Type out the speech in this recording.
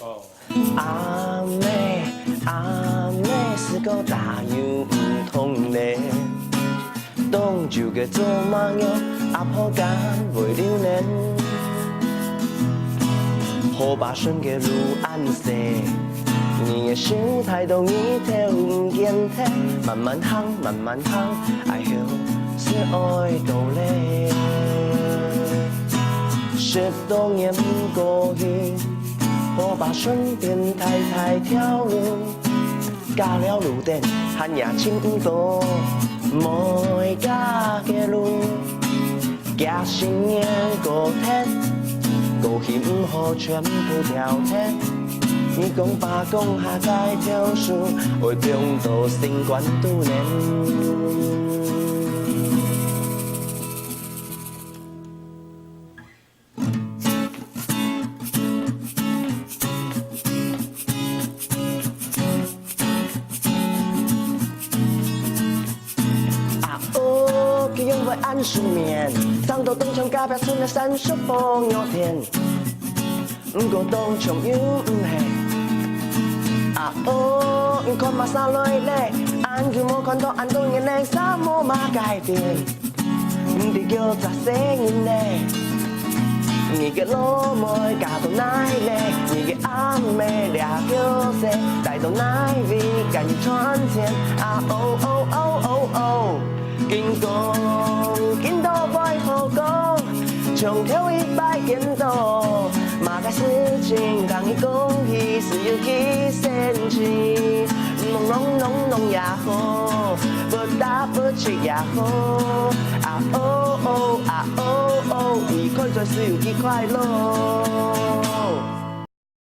哦，阿妹是个大样唔通咧，当就个做马药，阿婆干袂留恋。好把顺个路安塞，你的想太多，你头唔见体，慢慢行，慢慢行，爱后是爱道理。十多年过去，我把身边太太跳舞，加了路灯，喊也青多，每家嘅路，行新年过天，过去唔好全部跳天。你讲爸讲下该跳树，为中度新冠度年。按睡眠，长到东墙隔壁村的山树风有天，不过东墙又唔系。你看马沙来咧，按住冇看到按到眼泪沙冇嘛改变，唔得叫杂声音咧。你嘅老妹嫁到哪咧？你嘅阿妹俩叫谁？带到哪位赶紧赚钱？经过vai好讲，从头一摆见到，马个事情当伊讲起是要去生气，弄也好，不打不吃也好，离开最是有几快乐。